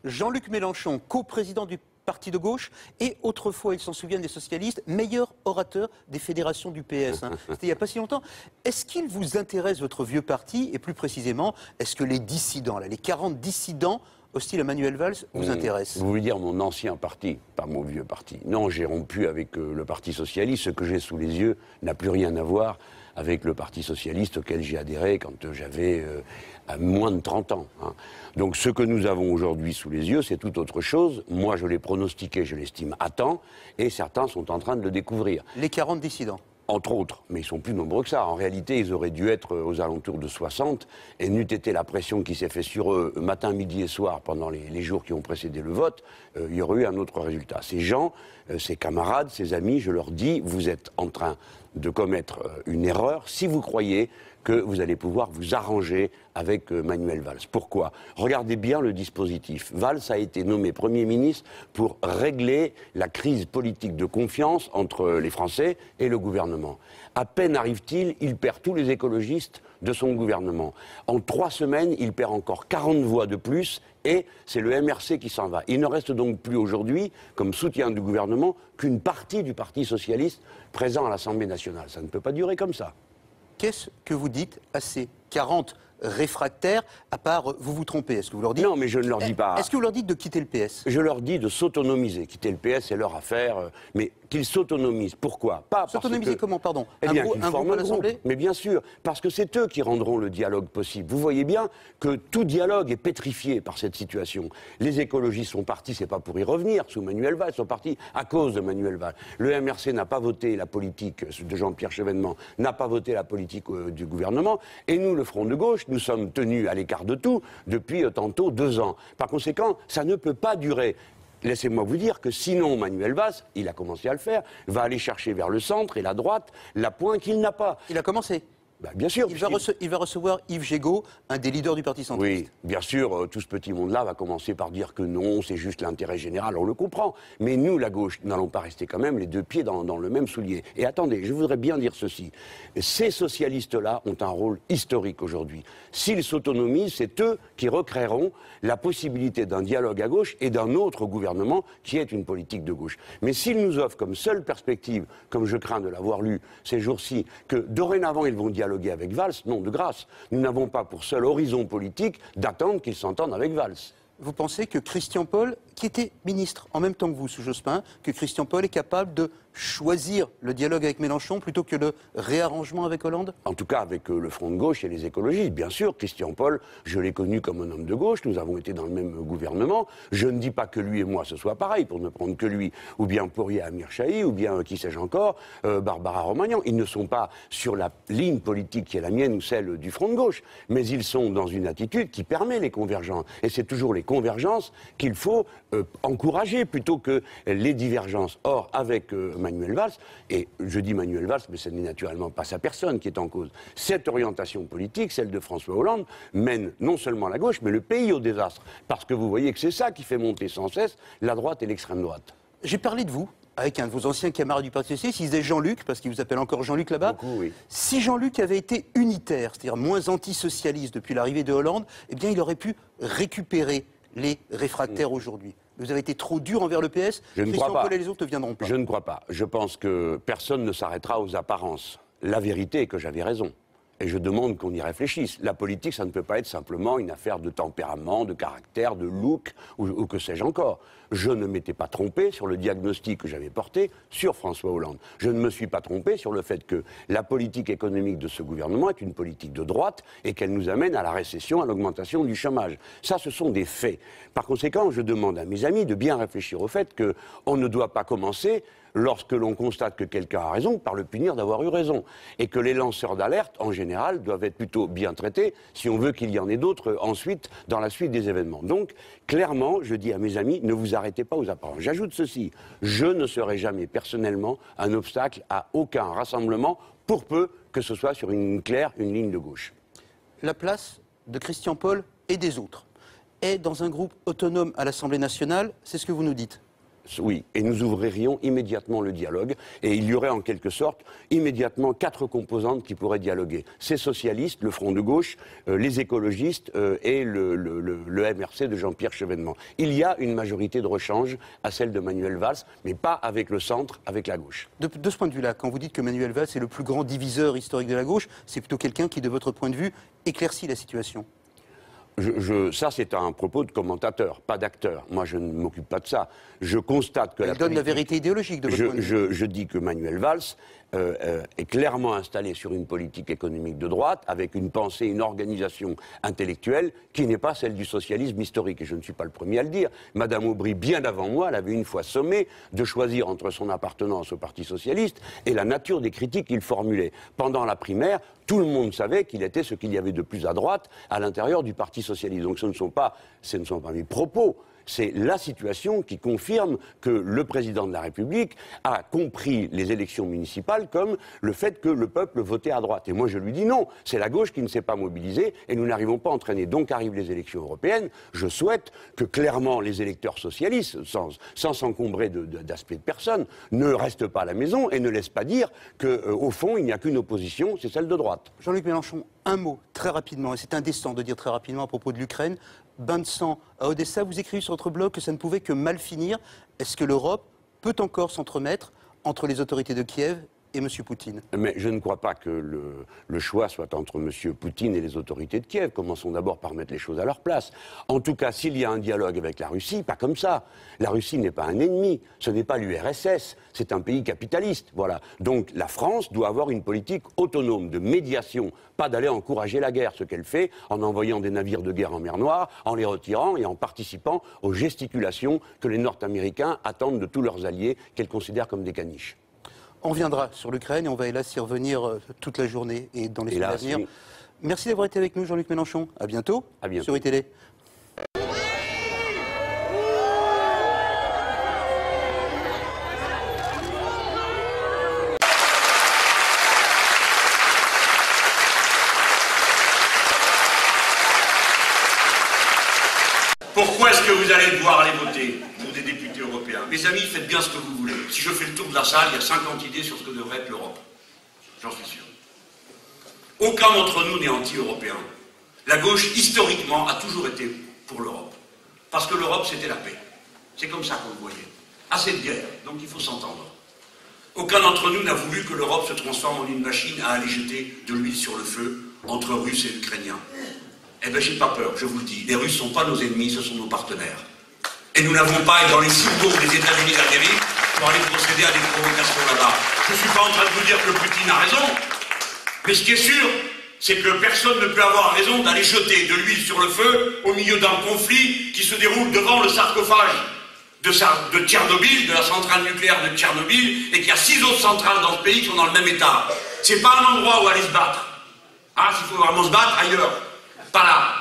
Jean-Luc Mélenchon, coprésident du parti de gauche, et autrefois, ils s'en souviennent des socialistes, meilleur orateur des fédérations du PS. C'était il n'y a pas si longtemps. Est-ce qu'il vous intéresse, votre vieux parti, et plus précisément, est-ce que les dissidents, là, les 40 dissidents hostiles à Manuel Valls, vous intéressent? Vous voulez dire mon ancien parti, pas mon vieux parti. Non, j'ai rompu avec le Parti socialiste. Ce que j'ai sous les yeux n'a plus rien à voir avec le Parti socialiste auquel j'ai adhéré quand j'avais moins de 30 ans. Donc ce que nous avons aujourd'hui sous les yeux, c'est tout autre chose. Moi, je l'ai pronostiqué, je l'estime à temps, et certains sont en train de le découvrir. Les 40 dissidents? Entre autres, mais ils sont plus nombreux que ça. En réalité, ils auraient dû être aux alentours de 60, et n'eût été la pression qui s'est faite sur eux matin, midi et soir pendant les jours qui ont précédé le vote, il y aurait eu un autre résultat. Ces gens, ces camarades, ces amis, je leur dis, vous êtes en train de commettre une erreur si vous croyez que vous allez pouvoir vous arranger avec Manuel Valls. Pourquoi? Regardez bien le dispositif. Valls a été nommé Premier ministre pour régler la crise politique de confiance entre les Français et le gouvernement. À peine arrive-t-il, il perd tous les écologistes de son gouvernement. En 3 semaines, il perd encore 40 voix de plus et c'est le MRC qui s'en va. Il ne reste donc plus aujourd'hui, comme soutien du gouvernement, qu'une partie du Parti socialiste présent à l'Assemblée nationale. Ça ne peut pas durer comme ça. Qu'est-ce que vous dites à ces 40 réfractaires, à part vous vous trompez? Est-ce que vous leur dites... Non, mais je ne leur dis pas... Est-ce que vous leur dites de quitter le PS? Je leur dis de s'autonomiser. Quitter le PS, c'est leur affaire, mais qu'ils s'autonomisent. Pourquoi? Pas s'autonomiser comment, pardon? Eh bien, un groupe à l'Assemblée? Mais bien sûr, parce que c'est eux qui rendront le dialogue possible. Vous voyez bien que tout dialogue est pétrifié par cette situation. Les écologistes sont partis, c'est pas pour y revenir, sous Manuel Valls, ils sont partis à cause de Manuel Valls. Le MRC n'a pas voté la politique de Jean-Pierre Chevènement, n'a pas voté la politique du gouvernement, et nous, le Front de gauche, nous sommes tenus à l'écart de tout depuis tantôt 2 ans. Par conséquent, ça ne peut pas durer. Laissez-moi vous dire que sinon, Manuel Valls, il a commencé à le faire, va aller chercher vers le centre et la droite la pointe qu'il n'a pas. Il a commencé. Ben, bien sûr. Il va recevoir Yves Gégaud, un des leaders du Parti centriste. Oui, bien sûr, tout ce petit monde-là va commencer par dire que non, c'est juste l'intérêt général, on le comprend. Mais nous, la gauche, n'allons pas rester quand même les 2 pieds dans le même soulier. Et attendez, je voudrais bien dire ceci. Ces socialistes-là ont un rôle historique aujourd'hui. S'ils s'autonomisent, c'est eux qui recréeront la possibilité d'un dialogue à gauche et d'un autre gouvernement qui est une politique de gauche. Mais s'ils nous offrent comme seule perspective, comme je crains de l'avoir lu ces jours-ci, que dorénavant ils vont dialoguer avec Valls, non, de grâce. Nous n'avons pas pour seul horizon politique d'attendre qu'ils s'entendent avec Valls. Vous pensez que Christian Paul, qui était ministre en même temps que vous sous Jospin, que Christian Paul est capable de choisir le dialogue avec Mélenchon plutôt que le réarrangement avec Hollande? En tout cas avec le Front de gauche et les écologistes, bien sûr. Christian Paul, je l'ai connu comme un homme de gauche, nous avons été dans le même gouvernement. Je ne dis pas que lui et moi ce soit pareil, pour ne prendre que lui, ou bien Poirier Amir Chahi, ou bien qui sais-je encore, Barbara Romagnan. Ils ne sont pas sur la ligne politique qui est la mienne ou celle du Front de gauche, mais ils sont dans une attitude qui permet les convergences. Et c'est toujours les convergences qu'il faut encourager plutôt que les divergences. Or, avec Manuel Valls, et je dis Manuel Valls, mais ce n'est naturellement pas sa personne qui est en cause. Cette orientation politique, celle de François Hollande, mène non seulement la gauche, mais le pays au désastre. Parce que vous voyez que c'est ça qui fait monter sans cesse la droite et l'extrême droite. J'ai parlé de vous avec un de vos anciens camarades du Parti socialiste, il disait Jean-Luc, parce qu'il vous appelle encore Jean-Luc là-bas. Beaucoup, oui. Si Jean-Luc avait été unitaire, c'est-à-dire moins antisocialiste depuis l'arrivée de Hollande, eh bien il aurait pu récupérer les réfractaires aujourd'hui. Vous avez été trop dur envers le PS. Je ne crois pas. Paul et les autres ne viendront pas. Je ne crois pas. Je pense que personne ne s'arrêtera aux apparences. La vérité est que j'avais raison. Et je demande qu'on y réfléchisse. La politique, ça ne peut pas être simplement une affaire de tempérament, de caractère, de look, ou que sais-je encore. Je ne m'étais pas trompé sur le diagnostic que j'avais porté sur François Hollande. Je ne me suis pas trompé sur le fait que la politique économique de ce gouvernement est une politique de droite et qu'elle nous amène à la récession, à l'augmentation du chômage. Ça, ce sont des faits. Par conséquent, je demande à mes amis de bien réfléchir au fait qu'on ne doit pas commencer, lorsque l'on constate que quelqu'un a raison, par le punir d'avoir eu raison. Et que les lanceurs d'alerte, en général, doivent être plutôt bien traités, si on veut qu'il y en ait d'autres ensuite, dans la suite des événements. Donc, clairement, je dis à mes amis, ne vous arrêtez pas aux apparences. J'ajoute ceci, je ne serai jamais personnellement un obstacle à aucun rassemblement, pour peu que ce soit sur une ligne de gauche. La place de Christian Paul et des autres est dans un groupe autonome à l'Assemblée nationale, c'est ce que vous nous dites? Oui, et nous ouvririons immédiatement le dialogue, et il y aurait en quelque sorte immédiatement 4 composantes qui pourraient dialoguer. Ces socialistes, le Front de gauche, les écologistes et le MRC de Jean-Pierre Chevènement. Il y a une majorité de rechange à celle de Manuel Valls, mais pas avec le centre, avec la gauche. De ce point de vue-là, quand vous dites que Manuel Valls est le plus grand diviseur historique de la gauche, c'est plutôt quelqu'un qui, de votre point de vue, éclaircit la situation. Ça, c'est un propos de commentateur, pas d'acteur. Moi, je ne m'occupe pas de ça. Je constate que Il donne la vérité idéologique de votre point de vue. Je dis que Manuel Valls est clairement installé sur une politique économique de droite, avec une pensée, une organisation intellectuelle qui n'est pas celle du socialisme historique. Et je ne suis pas le premier à le dire. Madame Aubry, bien avant moi, elle avait une fois sommé de choisir entre son appartenance au Parti socialiste et la nature des critiques qu'il formulait. Pendant la primaire, tout le monde savait qu'il était ce qu'il y avait de plus à droite à l'intérieur du Parti socialiste. Donc ce ne sont pas mes propos. C'est la situation qui confirme que le président de la République a compris les élections municipales comme le fait que le peuple votait à droite. Et moi je lui dis non, c'est la gauche qui ne s'est pas mobilisée et nous n'arrivons pas à entraîner. Donc arrivent les élections européennes. Je souhaite que clairement les électeurs socialistes, sans s'encombrer d'aspects de personne, ne restent pas à la maison et ne laissent pas dire qu'au fond il n'y a qu'une opposition, c'est celle de droite. Jean-Luc Mélenchon, un mot, très rapidement, et c'est indécent de dire très rapidement à propos de l'Ukraine. Bain de sang à Odessa, vous écrivez sur votre blog que ça ne pouvait que mal finir. Est-ce que l'Europe peut encore s'entremettre entre les autorités de Kiev et M. Poutine? Mais je ne crois pas que le choix soit entre M. Poutine et les autorités de Kiev. Commençons d'abord par mettre les choses à leur place. En tout cas, s'il y a un dialogue avec la Russie, pas comme ça. La Russie n'est pas un ennemi, ce n'est pas l'URSS, c'est un pays capitaliste. Voilà. Donc la France doit avoir une politique autonome de médiation, pas d'aller encourager la guerre, ce qu'elle fait en envoyant des navires de guerre en mer Noire, en les retirant et en participant aux gesticulations que les Nord-Américains attendent de tous leurs alliés qu'elles considèrent comme des caniches. On viendra sur l'Ukraine et on va hélas y revenir toute la journée et dans les semaines à venir. Oui. Merci d'avoir été avec nous, Jean-Luc Mélenchon. À bientôt, sur iTélé. Pourquoi est-ce que vous allez devoir aller voter, vous des députés européens? Mes amis, faites bien ce que vous voulez. Si je fais le tour de la salle, il y a 50 idées sur ce que devrait être l'Europe. J'en suis sûr. Aucun d'entre nous n'est anti-européen. La gauche, historiquement, a toujours été pour l'Europe. Parce que l'Europe, c'était la paix. C'est comme ça qu'on le voyait. Assez de guerre, donc il faut s'entendre. Aucun d'entre nous n'a voulu que l'Europe se transforme en une machine à aller jeter de l'huile sur le feu entre Russes et Ukrainiens. Eh bien, j'ai pas peur, je vous le dis. Les Russes ne sont pas nos ennemis, ce sont nos partenaires. Et nous n'avons pas été dans les ciseaux des États-Unis d'Amérique pour aller procéder à des provocations là-bas. Je ne suis pas en train de vous dire que Poutine a raison, mais ce qui est sûr, c'est que personne ne peut avoir raison d'aller jeter de l'huile sur le feu au milieu d'un conflit qui se déroule devant le sarcophage de Tchernobyl, de la centrale nucléaire de Tchernobyl, et qu'il y a 6 autres centrales dans ce pays qui sont dans le même état. C'est pas un endroit où aller se battre. Ah, s'il faut vraiment se battre, ailleurs. Pas là.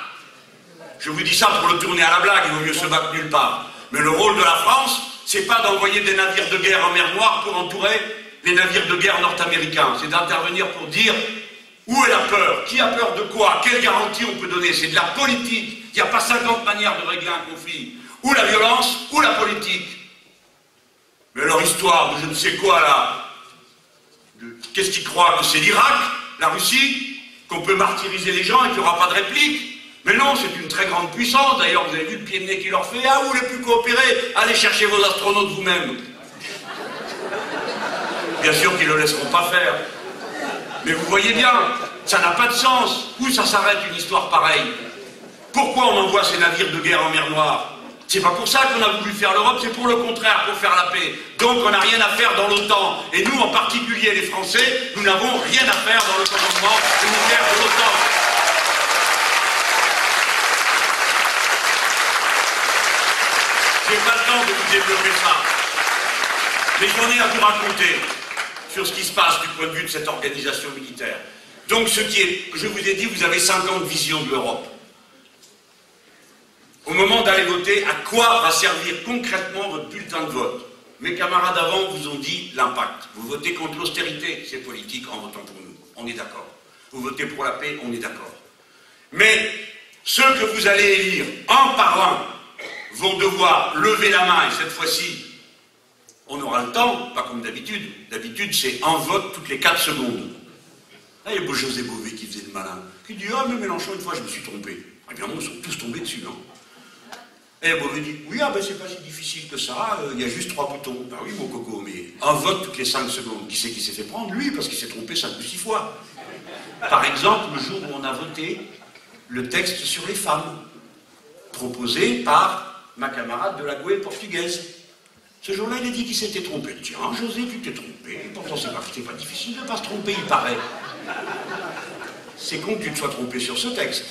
Je vous dis ça pour le tourner à la blague, il vaut mieux se battre nulle part. Mais le rôle de la France, c'est pas d'envoyer des navires de guerre en mer Noire pour entourer les navires de guerre nord-américains. C'est d'intervenir pour dire où est la peur, qui a peur de quoi, quelle garantie on peut donner. C'est de la politique. Il n'y a pas 50 manières de régler un conflit. Ou la violence, ou la politique. Mais leur histoire de je ne sais quoi là, qu'est-ce qu'ils croient que c'est l'Irak, la Russie, qu'on peut martyriser les gens et qu'il n'y aura pas de réplique? Mais non, c'est une très grande puissance. D'ailleurs, vous avez vu le pied de nez qui leur fait. Ah, vous voulez plus coopérer? Allez chercher vos astronautes vous-même. Bien sûr qu'ils ne le laisseront pas faire. Mais vous voyez bien, ça n'a pas de sens. Où ça s'arrête une histoire pareille? Pourquoi on envoie ces navires de guerre en mer Noire? C'est pas pour ça qu'on a voulu faire l'Europe, c'est pour le contraire, pour faire la paix. Donc on n'a rien à faire dans l'OTAN. Et nous, en particulier les Français, nous n'avons rien à faire dans le commandement militaire de l'OTAN. J'ai pas le temps de vous développer ça. Mais j'en ai à vous raconter sur ce qui se passe du point de vue de cette organisation militaire. Donc ce qui est, je vous ai dit, vous avez 50 visions de l'Europe. Au moment d'aller voter, à quoi va servir concrètement votre bulletin de vote? Mes camarades avant vous ont dit l'impact. Vous votez contre l'austérité, c'est politique en votant pour nous. On est d'accord. Vous votez pour la paix, on est d'accord. Mais ceux que vous allez élire, un par un, vont devoir lever la main, et cette fois-ci, On aura le temps, pas comme d'habitude. D'habitude, c'est un vote toutes les 4 secondes. Là, il y a beau José Bové qui faisait le malin, qui dit « Ah, mais Mélenchon, une fois, je me suis trompé. » Évidemment, ils sont tous tombés dessus, non? Et Bové dit « Oui, ah ben c'est pas si difficile que ça, il y a juste 3 boutons. » Ben oui, mon coco, mais un vote toutes les 5 secondes. Qui c'est qui s'est fait prendre? Lui, parce qu'il s'est trompé 5 ou 6 fois. Par exemple, le jour où on a voté le texte sur les femmes, proposé par ma camarade de la Gouée portugaise. Ce jour-là, il a dit qu'il s'était trompé. Tiens, José, tu t'es trompé. Pourtant, c'est pas difficile de ne pas se tromper, il paraît. C'est con que tu te sois trompé sur ce texte.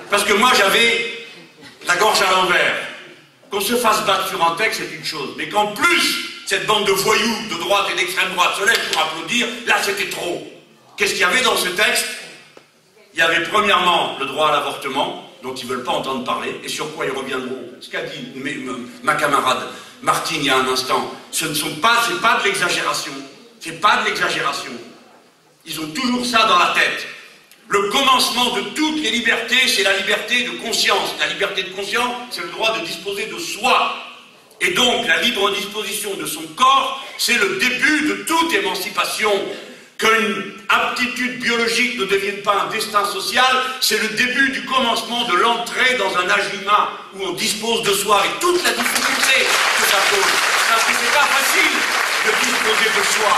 Parce que moi, j'avais la gorge à l'envers. Qu'on se fasse battre sur un texte, c'est une chose. Mais qu'en plus, cette bande de voyous de droite et d'extrême droite se lève pour applaudir, là, c'était trop. Qu'est-ce qu'il y avait dans ce texte? Il y avait premièrement le droit à l'avortement, dont ils ne veulent pas entendre parler, et sur quoi ils reviendront. Ce qu'a dit ma camarade Martine il y a un instant, c'est pas de l'exagération. C'est pas de l'exagération. Ils ont toujours ça dans la tête. Le commencement de toutes les libertés, c'est la liberté de conscience. La liberté de conscience, c'est le droit de disposer de soi. Et donc, la libre disposition de son corps, c'est le début de toute émancipation. Qu'une aptitude biologique ne devienne pas un destin social, c'est le début du commencement de l'entrée dans un âge humain où on dispose de soi et toute la difficulté que ça pose. Parce que c'est pas facile de disposer de soi.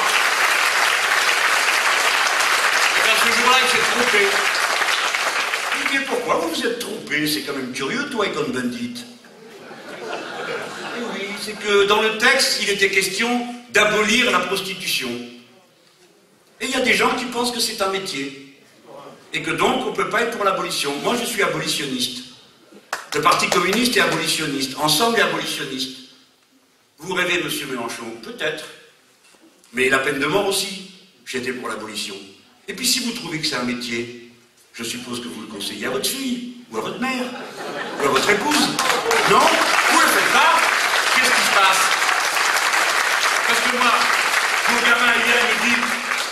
Et bien ce jour-là, il s'est trompé. Il dit, mais pourquoi vous vous êtes trompé? C'est quand même curieux, toi, Cohn-Bendit. Oui, c'est que dans le texte, il était question d'abolir la prostitution. Et il y a des gens qui pensent que c'est un métier. Et que donc, on ne peut pas être pour l'abolition. Moi, je suis abolitionniste. Le Parti communiste est abolitionniste. Ensemble est abolitionniste. Vous rêvez, monsieur Mélenchon? Peut-être. Mais la peine de mort aussi. J'étais pour l'abolition. Et puis, si vous trouvez que c'est un métier, je suppose que vous le conseillez à votre fille, ou à votre mère, ou à votre épouse. Non? Vous le faites pas? Qu'est-ce qui se passe? Parce que moi, mon gamin, hier, me dit...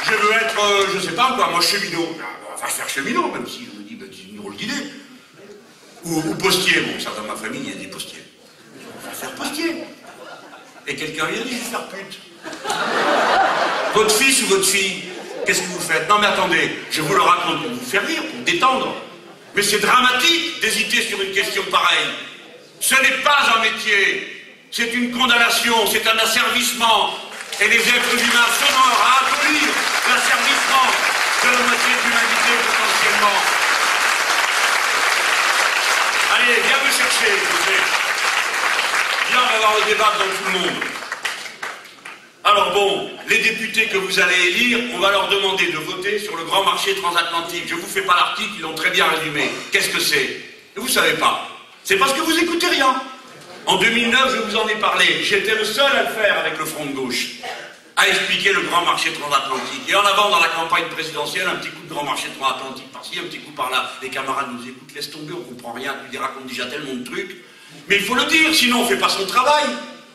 Je veux être, je sais pas quoi, moi cheminot. On va faire cheminot, même si je me dis, c'est une drôle d'idée. Ou postier, bon, ça dans ma famille, il y a des postiers. On va faire postier. Et quelqu'un vient dit, je vais faire pute. Votre fils ou votre fille, qu'est-ce que vous faites? Non mais attendez, je vous le raconte pour vous faire rire, pour détendre. Mais c'est dramatique d'hésiter sur une question pareille. Ce n'est pas un métier, c'est une condamnation, c'est un asservissement. Et les êtres humains sont morts à abolir l'asservissement de la moitié de l'humanité potentiellement. Allez, viens me chercher, José. Viens, on va avoir le débat dans tout le monde. Alors bon, les députés que vous allez élire, on va leur demander de voter sur le grand marché transatlantique. Je ne vous fais pas l'article, ils l'ont très bien résumé. Qu'est-ce que c'est? Et vous ne savez pas. C'est parce que vous n'écoutez rien. En 2009, je vous en ai parlé. J'étais le seul à le faire avec le Front de gauche, à expliquer le grand marché transatlantique. Et en avant, dans la campagne présidentielle, un petit coup de grand marché transatlantique par-ci, un petit coup par-là. Les camarades nous écoutent, laisse tomber, on comprend rien, tu lui racontes déjà tellement de trucs. Mais il faut le dire, sinon on ne fait pas son travail.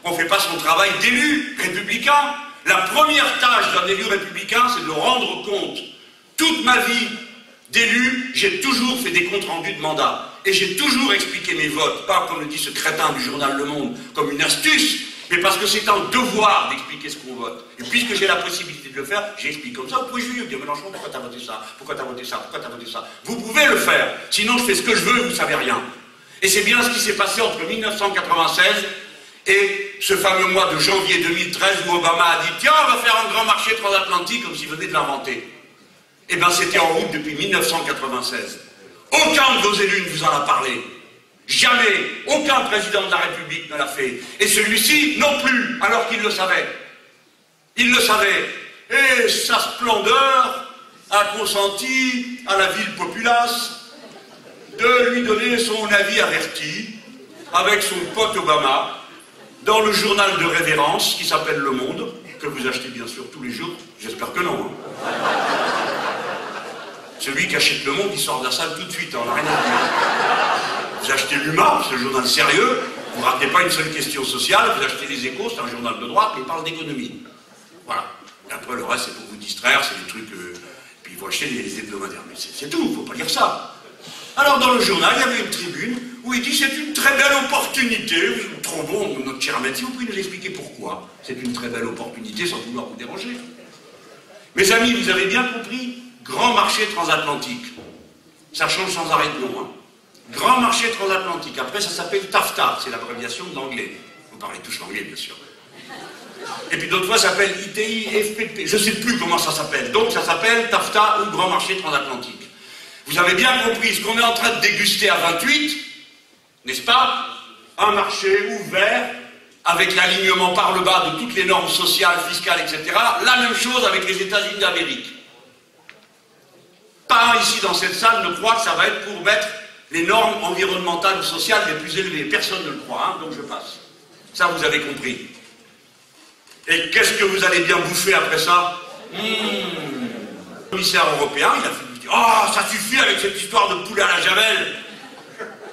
On ne fait pas son travail d'élu républicain. La première tâche d'un élu républicain, c'est de rendre compte. Toute ma vie d'élu, j'ai toujours fait des comptes rendus de mandat. Et j'ai toujours expliqué mes votes, pas comme le dit ce crétin du journal Le Monde, comme une astuce, mais parce que c'est un devoir d'expliquer ce qu'on vote. Et puisque j'ai la possibilité de le faire, j'explique comme ça. Vous pouvez juger, dire Mélenchon, pourquoi t'as voté ça? Pourquoi t'as voté ça? Pourquoi t'as voté ça? Vous pouvez le faire. Sinon, je fais ce que je veux et vous ne savez rien. Et c'est bien ce qui s'est passé entre 1996 et ce fameux mois de janvier 2013 où Obama a dit « Tiens, on va faire un grand marché transatlantique comme s'il venait de l'inventer. » Eh bien, c'était en route depuis 1996. Aucun de vos élus ne vous en a parlé. Jamais. Aucun président de la République ne l'a fait. Et celui-ci non plus, alors qu'il le savait. Il le savait. Et sa splendeur a consenti à la ville populace de lui donner son avis averti avec son pote Obama dans le journal de révérence qui s'appelle Le Monde, que vous achetez bien sûr tous les jours. J'espère que non. Hein. Celui qui achète Le Monde, il sort de la salle tout de suite, on n'a rien à dire. Vous achetez l'Humain, c'est un journal sérieux, vous ne ratez pas une seule question sociale, vous achetez Les Échos, c'est un journal de droite, mais il parle d'économie. Voilà. Et après, le reste, c'est pour vous distraire, c'est des trucs... puis il faut acheter les hebdomadaires. Mais c'est tout, il ne faut pas lire ça. Alors dans le journal, il y avait une tribune où il dit c'est une très belle opportunité, trop bon, notre cher Ahmed, si vous pouvez nous expliquer pourquoi c'est une très belle opportunité sans vouloir vous déranger. Mes amis, vous avez bien compris, grand marché transatlantique. Ça change sans arrêt de nom. Hein. Grand marché transatlantique. Après, ça s'appelle TAFTA, c'est l'abréviation de l'anglais. Vous parlez tous l'anglais, bien sûr. Et puis d'autres fois, ça s'appelle ITI, FPP. Je ne sais plus comment ça s'appelle. Donc, ça s'appelle TAFTA ou Grand Marché Transatlantique. Vous avez bien compris ce qu'on est en train de déguster à 28, n'est-ce pas? Un marché ouvert, avec l'alignement par le bas de toutes les normes sociales, fiscales, etc. La même chose avec les États-Unis d'Amérique. Pas un ici dans cette salle ne croit que ça va être pour mettre les normes environnementales ou sociales les plus élevées. Personne ne le croit, hein, donc je passe. Ça, vous avez compris. Et qu'est-ce que vous allez bien bouffer après ça? Le commissaire européen, il a fait dire, oh, ça suffit avec cette histoire de poulet à la javel.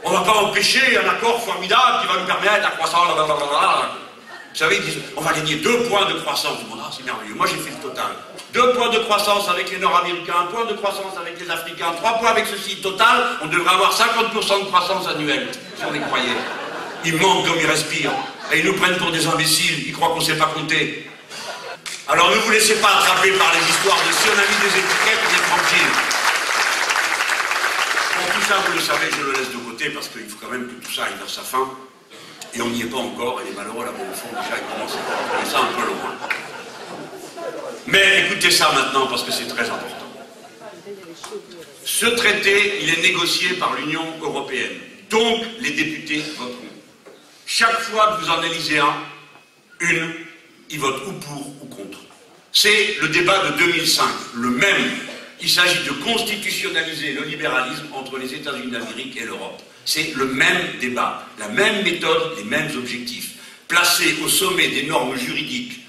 On ne va pas empêcher un accord formidable qui va nous permettre la croissance. Blablabla. Vous savez, ils disent, on va gagner 2 points de croissance. Ah, c'est merveilleux. Moi, j'ai fait le total. 2 points de croissance avec les Nord-Américains, 1 point de croissance avec les Africains, 3 points avec ceci. Total, on devrait avoir 50% de croissance annuelle, si on les croyait. Ils mentent comme ils respirent. Et ils nous prennent pour des imbéciles. Ils croient qu'on ne sait pas compter. Alors ne vous laissez pas attraper par les histoires de si on a mis des étiquettes, on est tranquille. Bon, tout ça, vous le savez, je le laisse de côté parce qu'il faut quand même que tout ça aille vers sa fin. Et on n'y est pas encore. Et les malheureux, là-bas au fond, déjà, ils commencent à trouver ça un peu loin. Mais écoutez ça maintenant parce que c'est très important. Ce traité, il est négocié par l'Union européenne. Donc, les députés voteront. Chaque fois que vous en élisez une, ils votent ou pour ou contre. C'est le débat de 2005, le même. Il s'agit de constitutionnaliser le libéralisme entre les États-Unis d'Amérique et l'Europe. C'est le même débat, la même méthode, les mêmes objectifs. Placer au sommet des normes juridiques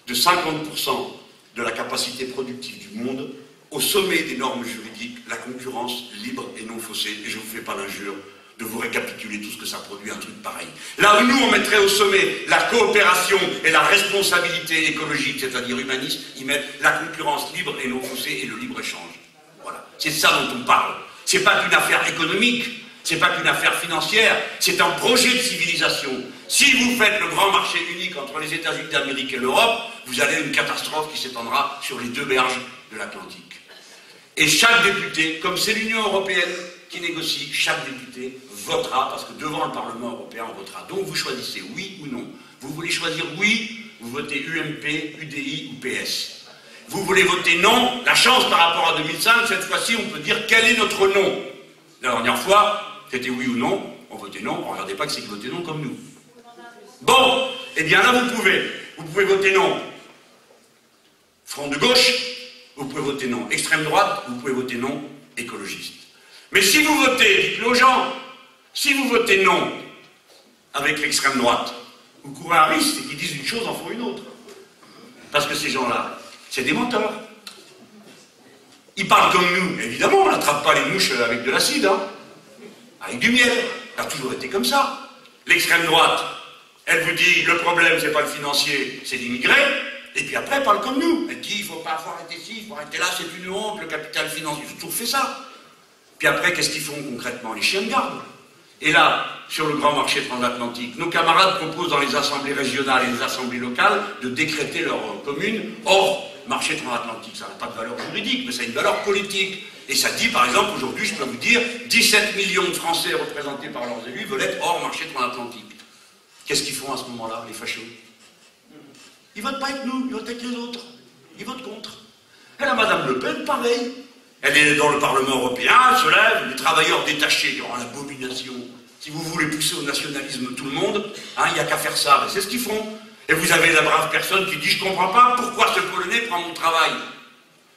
de 50% de la capacité productive du monde, au sommet des normes juridiques, la concurrence libre et non faussée. Et je ne vous fais pas l'injure de vous récapituler tout ce que ça produit, un truc pareil. Là où nous, on mettrait au sommet la coopération et la responsabilité écologique, c'est-à-dire humaniste, ils mettent la concurrence libre et non faussée et le libre-échange. Voilà. C'est ça dont on parle. C'est pas qu'une affaire économique, c'est pas qu'une affaire financière, c'est un projet de civilisation. Si vous faites le grand marché unique entre les États-Unis d'Amérique et l'Europe, vous avez une catastrophe qui s'étendra sur les 2 berges de l'Atlantique. Et chaque député, comme c'est l'Union européenne qui négocie, chaque député votera, parce que devant le Parlement européen, on votera. Donc vous choisissez oui ou non. Vous voulez choisir oui, vous votez UMP, UDI ou PS. Vous voulez voter non, la chance par rapport à 2005, cette fois-ci, on peut dire quel est notre non. La dernière fois, c'était oui ou non, on votait non, on ne regardait pas que c'est qui votait non comme nous. Bon, eh bien là vous pouvez voter non. Front de gauche, vous pouvez voter non. Extrême droite, vous pouvez voter non. Écologiste. Mais si vous votez, dites-le aux gens, si vous votez non avec l'extrême droite, vous courez un risque, c'est qu'ils disent une chose, en font une autre. Parce que ces gens-là, c'est des menteurs. Ils parlent comme nous. Évidemment, on n'attrape pas les mouches avec de l'acide, hein, avec du miel. Ça a toujours été comme ça. L'extrême droite, elle vous dit, le problème, c'est pas le financier, c'est l'immigré. Et puis après, elle parle comme nous. Elle dit, il faut arrêter ci, il faut arrêter là, c'est une honte, le capital financier. Ils ont toujours fait ça. Puis après, qu'est-ce qu'ils font concrètement? Les chiens de garde. Et là, sur le grand marché transatlantique, nos camarades proposent dans les assemblées régionales et les assemblées locales de décréter leur commune hors marché transatlantique. Ça n'a pas de valeur juridique, mais ça a une valeur politique. Et ça dit, par exemple, aujourd'hui, je peux vous dire, 17 millions de Français représentés par leurs élus veulent être hors marché transatlantique. Qu'est-ce qu'ils font à ce moment-là, les fachos? Ils votent pas avec nous, ils votent avec les autres. Ils votent contre. Et la Madame Le Pen, pareil. Elle est dans le Parlement européen, elle se lève, les travailleurs détachés, oh, l'abomination. Si vous voulez pousser au nationalisme tout le monde, hein, il n'y a qu'à faire ça. Ben, c'est ce qu'ils font. Et vous avez la brave personne qui dit, je ne comprends pas pourquoi ce Polonais prend mon travail.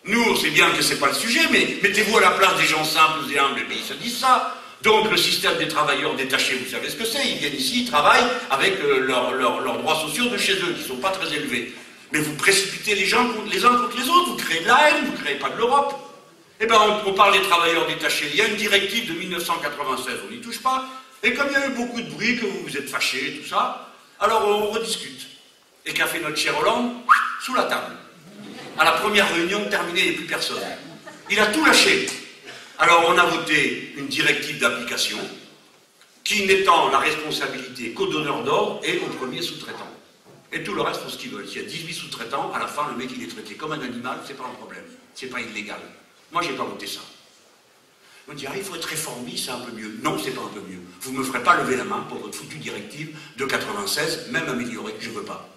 Nous, on sait bien que ce n'est pas le sujet, mais mettez-vous à la place des gens simples et humbles, et ils se disent ça. Donc le système des travailleurs détachés, vous savez ce que c'est, ils viennent ici, ils travaillent avec leurs droits sociaux de chez eux, qui ne sont pas très élevés. Mais vous précipitez les gens les uns contre les autres, vous créez de la haine, vous ne créez pas de l'Europe. Eh bien, on parle des travailleurs détachés. Il y a une directive de 1996, on n'y touche pas. Et comme il y a eu beaucoup de bruit, que vous vous êtes fâchés, tout ça, alors on rediscute. Et qu'a fait notre cher Hollande? Sous la table. À la première réunion, terminée, il n'y a plus personne. Il a tout lâché. Alors on a voté une directive d'application qui n'étend la responsabilité qu'au donneur d'ordre et au premier sous-traitant. Et tout le reste font ce qu'ils veulent. S'il y a 18 sous-traitants, à la fin, le mec il est traité comme un animal, c'est pas un problème. C'est pas illégal. Moi, j'ai pas voté ça. On dirait, il faut être réformiste, c'est un peu mieux. Non, c'est pas un peu mieux. Vous me ferez pas lever la main pour votre foutue directive de 96, même améliorée, je veux pas.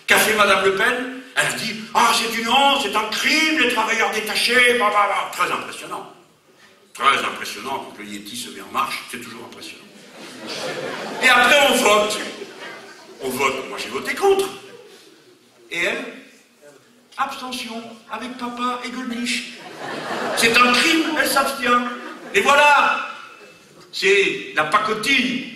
Qu'a fait Madame Le Pen? Elle a dit, ah, c'est une honte, c'est un crime, les travailleurs détachés, blablabla. Très impressionnant. Très impressionnant, quand le Yéti se met en marche, c'est toujours impressionnant. Et après, on vote. On vote, moi j'ai voté contre. Et elle? Abstention, avec papa et Gollnisch. C'est un crime, elle s'abstient. Et voilà, c'est la pacotille